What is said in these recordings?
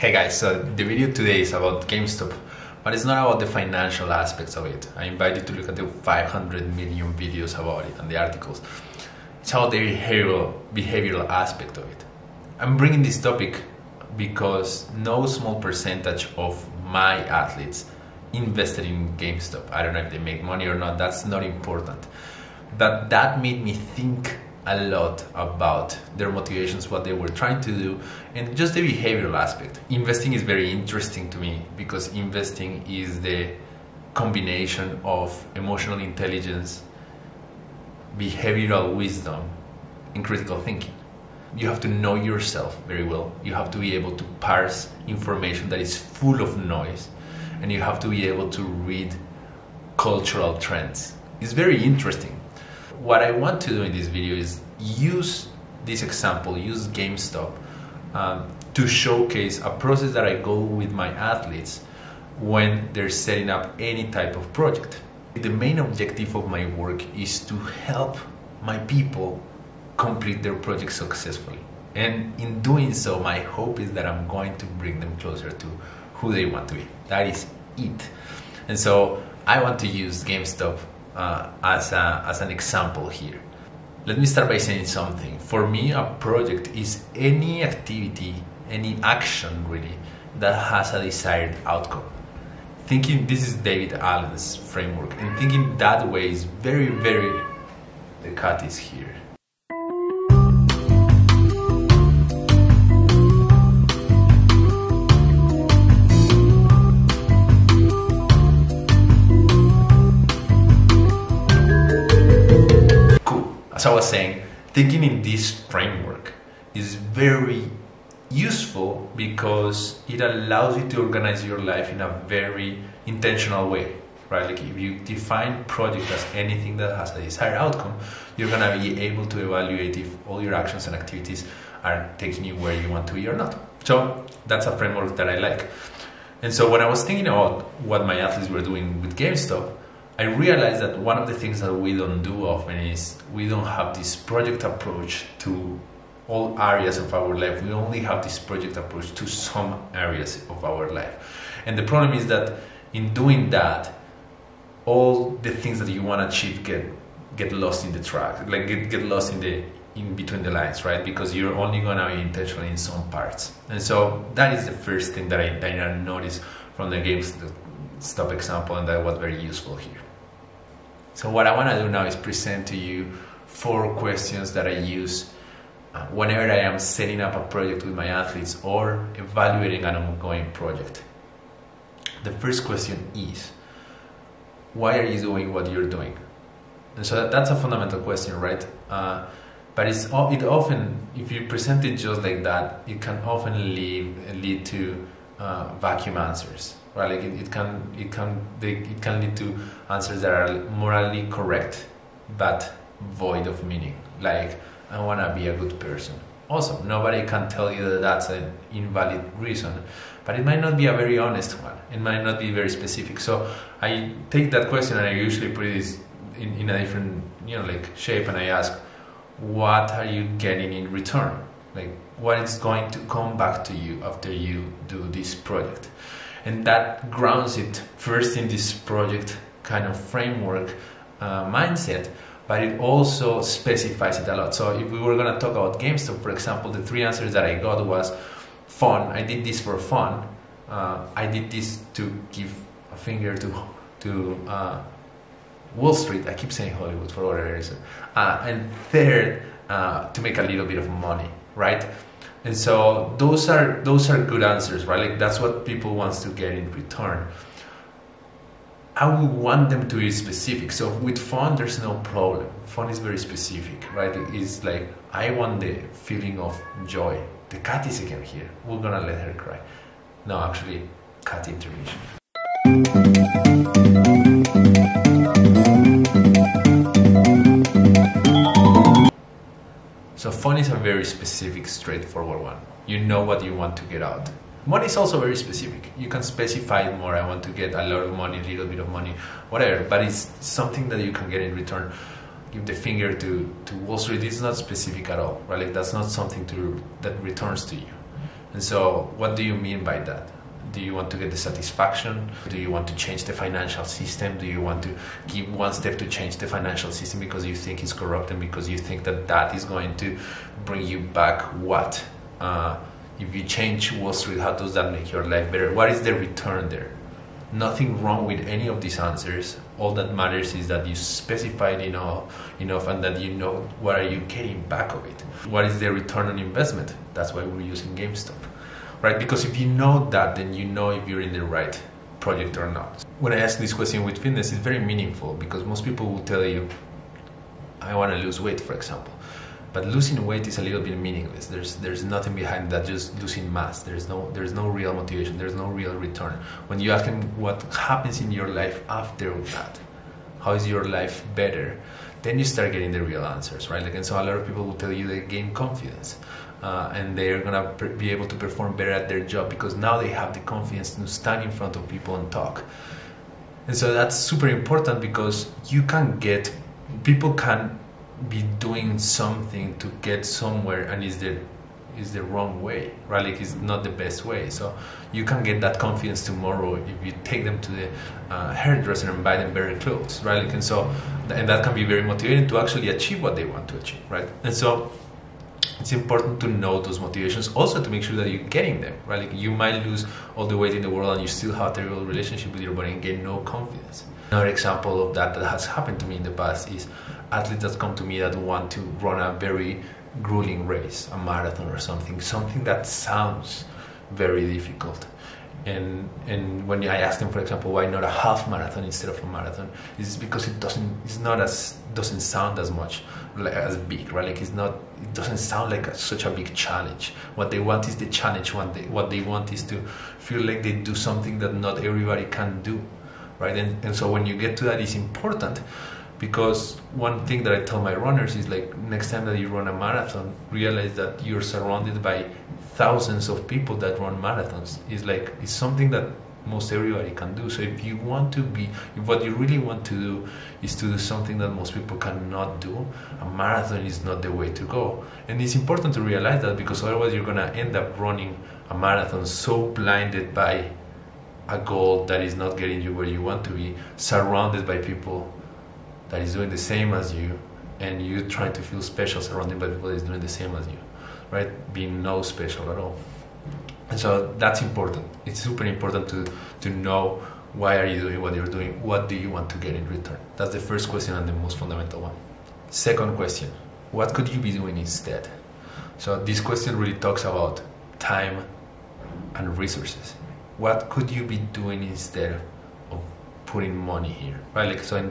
Hey guys, so the video today is about Gamestop, but it's not about the financial aspects of it. I invite you to look at the 500 million videos about it and the articles. It's about the behavioral aspect of it. I'm bringing this topic because no small percentage of my athletes invested in Gamestop. I don't know if they make money or not, that's not important. But that made me think a lot about their motivations, what they were trying to do, and just the behavioral aspect. Investing is very interesting to me because investing is the combination of emotional intelligence, behavioral wisdom, and critical thinking. You have to know yourself very well. You have to be able to parse information that is full of noise, and you have to be able to read cultural trends. It's very interesting. What I want to do in this video is use this example, use Gamestop to showcase a process that I go with my athletes when they're setting up any type of project. The main objective of my work is to help my people complete their project successfully. And in doing so, my hope is that I'm going to bring them closer to who they want to be. That is it. And so I want to use Gamestop as an example here. Let me start by saying something. For me, a project is any activity, any action really, that has a desired outcome. Thinking, this is David Allen's framework, and thinking that way is very, the cat is here. As I was saying, thinking in this framework is very useful because it allows you to organize your life in a very intentional way, right? Like if you define project as anything that has a desired outcome, you're gonna be able to evaluate if all your actions and activities are taking you where you want to be or not. So that's a framework that I like. And so when I was thinking about what my athletes were doing with Gamestop, I realized that one of the things that we don't do often is we don't have this project approach to all areas of our life. We only have this project approach to some areas of our life. And the problem is that in doing that, all the things that you want to achieve get lost in the track, like get lost in between the lines, right? Because you're only gonna be intentional in some parts. And so that is the first thing that I noticed from the Gamestop example, and that was very useful here. So what I want to do now is present to you 4 questions that I use whenever I am setting up a project with my athletes or evaluating an ongoing project. The first question is, why are you doing what you're doing? And so that's a fundamental question, right? But it often, if you present it just like that, it can often lead to vacuum answers. Right, like it can lead to answers that are morally correct but void of meaning. Like, I want to be a good person. Awesome. Nobody can tell you that that's an invalid reason, but it might not be a very honest one. It might not be very specific. So I take that question and I usually put it in a different, like shape, and I ask, what are you getting in return? Like, what is going to come back to you after you do this project? And that grounds it first in this project kind of framework mindset, but it also specifies it a lot. So if we were going to talk about Gamestop, for example, the 3 answers that I got was fun. I did this for fun. I did this to give a finger to Wall Street. I keep saying Hollywood for whatever reason. And third, to make a little bit of money, right? And so those are good answers, right? Like that's what people want to get in return. I would want them to be specific. So with fun, there's no problem. Fun is very specific, right? It's like, I want the feeling of joy. The cat is again here. We're gonna let her cry. No, actually, cat intermission. So fun is a very specific, straightforward one. You know what you want to get out. Money is also very specific. You can specify it more. I want to get a lot of money, a little bit of money, whatever. But it's something that you can get in return. Give the finger to Wall Street. It's not specific at all, right? Like that's not something that returns to you. And so what do you mean by that? Do you want to get the satisfaction? Do you want to change the financial system? Do you want to give one step to change the financial system because you think it's corrupt and because you think that that is going to bring you back what? If you change Wall Street, how does that make your life better? What is the return there? Nothing wrong with any of these answers. All that matters is that you specified enough and that you know what are you getting back of it. What is the return on investment? That's why we're using Gamestop. Right? Because if you know that, then you know if you're in the right project or not. When I ask this question with fitness, it's very meaningful because most people will tell you, I want to lose weight, for example. But losing weight is a little bit meaningless. There's nothing behind that, just losing mass. There's no real motivation. There's no real return. When you ask them what happens in your life after that, how is your life better, then you start getting the real answers, right? Like, and so a lot of people will tell you they gain confidence. And they're gonna be able to perform better at their job because now they have the confidence to stand in front of people and talk. And so that's super important because people can be doing something to get somewhere and is the wrong way, right? Like it's not the best way. So you can get that confidence tomorrow if you take them to the hairdresser and buy them better clothes, right? Like, and that can be very motivating to actually achieve what they want to achieve, right? And so it's important to know those motivations, also to make sure that you're getting them, right? Like you might lose all the weight in the world and you still have a terrible relationship with your body and get no confidence. Another example of that has happened to me in the past is athletes that come to me that want to run a very grueling race, a marathon or something that sounds very difficult. And when I ask them, for example, why not a half marathon instead of a marathon, it's because it doesn't sound as much as big, right? Like it doesn't sound like such a big challenge. What they want is the challenge. What they want is to feel like they do something that not everybody can do, right? And so when you get to that, it's important. Because one thing that I tell my runners is like, next time that you run a marathon, realize that you're surrounded by thousands of people that run marathons. It's something that most everybody can do. So if what you really want to do is to do something that most people cannot do, a marathon is not the way to go. And it's important to realize that because otherwise you're gonna end up running a marathon so blinded by a goal that is not getting you where you want to be, surrounded by people that is doing the same as you, and you trying to feel special surrounded by people that is doing the same as you, right? Being no special at all. And so that's important. It's super important to know why are you doing what you're doing, what do you want to get in return. That's the first question and the most fundamental one. Second question, what could you be doing instead? So this question really talks about time and resources. What could you be doing instead of putting money here, right? Like, so in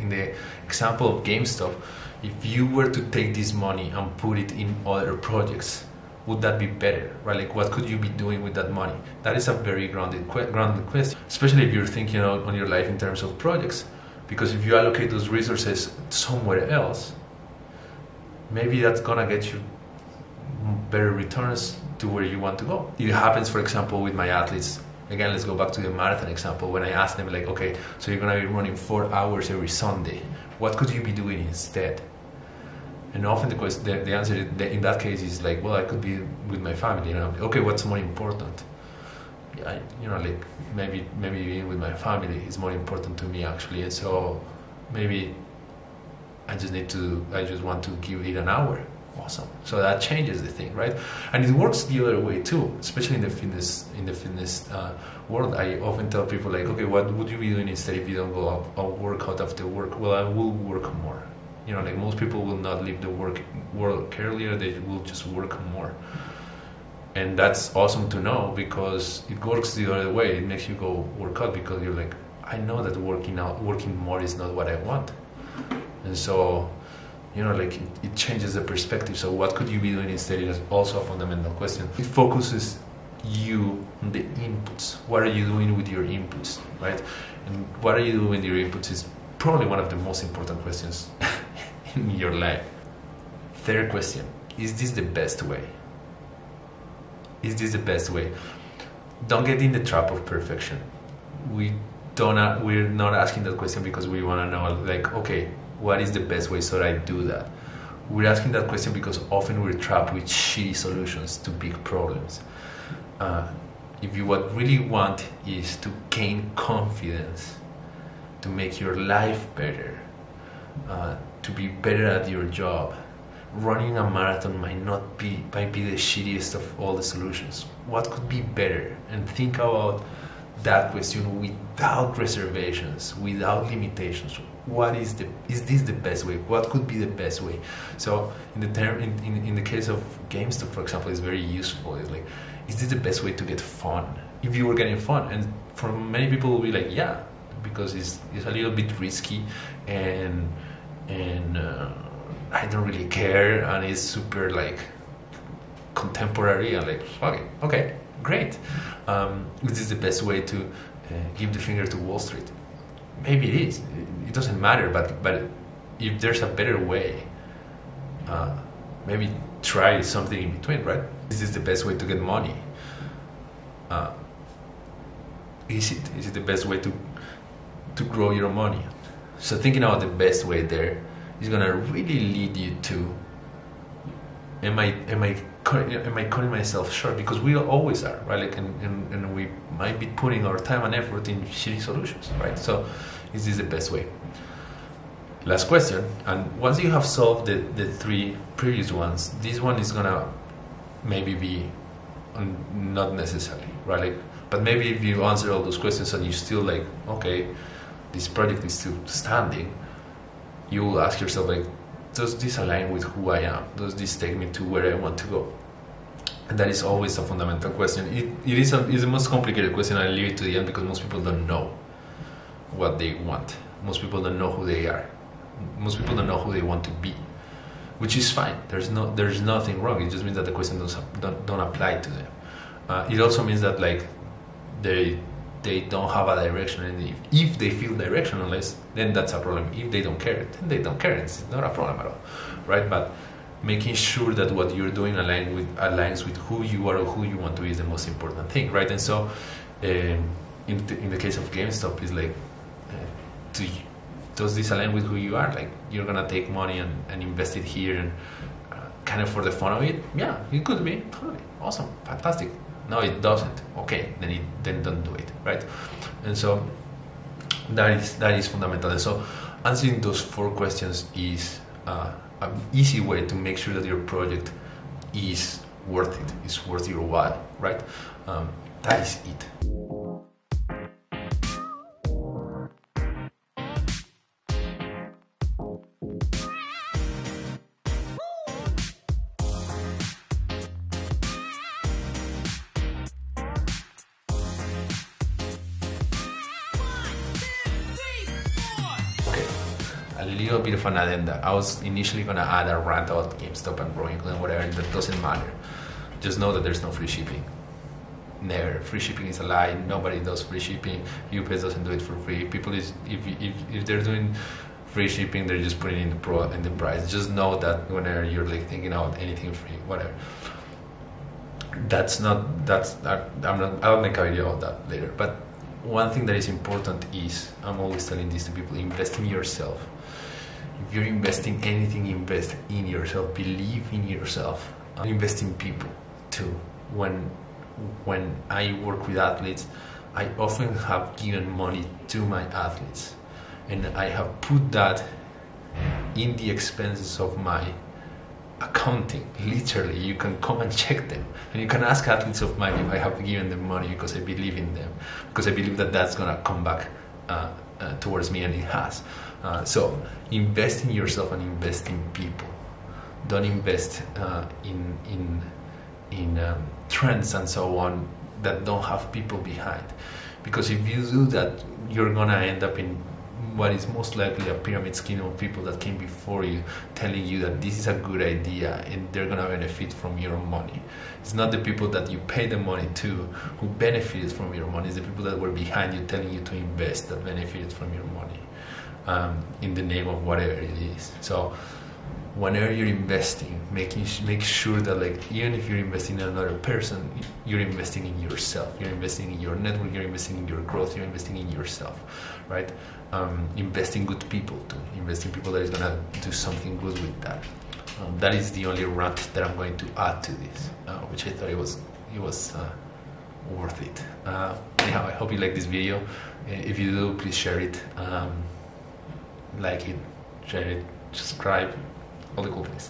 the example of Gamestop, if you were to take this money and put it in other projects, would that be better, right? Like, what could you be doing with that money? That is a very grounded question, especially if you're thinking on your life in terms of projects, because if you allocate those resources somewhere else, maybe that's gonna get you better returns to where you want to go. It happens, for example, with my athletes. Again, let's go back to the marathon example. When I ask them, like, okay, so you're gonna be running 4 hours every Sunday, what could you be doing instead? And often the answer in that case is like, well, I could be with my family. You know, okay, what's more important? Yeah, like maybe being with my family is more important to me actually. And so maybe I just want to give it an hour. Awesome. So that changes the thing, right? And it works the other way too, especially in the fitness world. I often tell people like, okay, what would you be doing instead if you don't go out work out after work? Well, I will work more. Like most people will not leave the work earlier, they will just work more. And that's awesome to know because it works the other way. It makes you go work out because you're like, I know that working more is not what I want. And so, like it changes the perspective. So what could you be doing instead is also a fundamental question. It focuses you on the inputs. What are you doing with your inputs, right? And what are you doing with your inputs is probably one of the most important questions in your life. Third question, is this the best way? Is this the best way? Don't get in the trap of perfection. We're not asking that question because we want to know, like, okay, what is the best way so that I do that? We're asking that question because often we're trapped with shitty solutions to big problems. if you what really want is to gain confidence, to make your life better, to be better at your job, running a marathon might be the shittiest of all the solutions. What could be better? And think about that question without reservations, without limitations. What is this the best way? What could be the best way? So in the case of Gamestop, for example, it's very useful. It's like, is this the best way to get fun? If you were getting fun, and for many people will be like, yeah, because it's a little bit risky, and I don't really care, and it's super like contemporary, and like, okay, great. Is this the best way to give the finger to Wall Street? Maybe it is. It doesn't matter, but if there's a better way, maybe try something in between, right? Is this the best way to get money? Is it the best way to grow your money? So thinking about the best way there is gonna really lead you to, am I cutting myself short? Because we always are, right? Like, and we might be putting our time and effort in shitty solutions, right? So is this the best way? Last question. And once you have solved the three previous ones, this one is gonna maybe be not necessary, right? Like, but maybe if you answer all those questions and you still like, okay, this project is still standing, you will ask yourself, like, does this align with who I am? Does this take me to where I want to go? And that is always a fundamental question. It is the most complicated question. I leave it to the end because most people don't know what they want. Most people don't know who they are. Most people don't know who they want to be, which is fine. There's nothing wrong. It just means that the question don't apply to them. It also means that like they don't have a direction, and if they feel directionless, then that's a problem. If they don't care, then they don't care. It's not a problem at all, right? But making sure that what you're doing aligns with who you are or who you want to be is the most important thing, right? And so, in the case of Gamestop, is like, does this align with who you are? Like, you're gonna take money and invest it here and kind of for the fun of it? Yeah, it could be totally awesome, fantastic. No, it doesn't. Okay, then don't do it, right? And so that is fundamental. And so answering those 4 questions is an easy way to make sure that your project is worth it, is worth your while, right? That is it. A little bit of an addenda. I was initially gonna add a rant about GameStop and growing and whatever. That doesn't matter. Just know that there's no free shipping. Never. Free shipping is a lie. Nobody does free shipping. UPS doesn't do it for free. People if they're doing free shipping, they're just putting in the price. Just know that whenever you're like thinking about anything free, whatever. I'll make a video about that later. But one thing that is important is, I'm always telling this to people, invest in yourself. If you're investing anything, invest in yourself. Believe in yourself. Invest in people too. When I work with athletes, I often have given money to my athletes, and I have put that in the expenses of my accounting. Literally, you can come and check them, and you can ask athletes of mine if I have given them money, because I believe in them, because I believe that that's gonna come back towards me, and it has. So invest in yourself and invest in people. Don't invest in trends and so on that don't have people behind, because if you do that, you're gonna end up in what is most likely a pyramid scheme of people that came before you, telling you that this is a good idea and they're gonna benefit from your money. It's not the people that you pay the money to who benefited from your money. It's the people that were behind you telling you to invest that benefited from your money, in the name of whatever it is. So whenever you're investing, make sure that, like, even if you're investing in another person, you're investing in yourself. You're investing in your network. You're investing in your growth. You're investing in yourself, right? Invest in good people too. Invest in people that is gonna do something good with that. That is the only rant that I'm going to add to this, which I thought it was worth it. Anyhow, I hope you like this video. If you do, please share it, like it, share it, subscribe, all the cool things.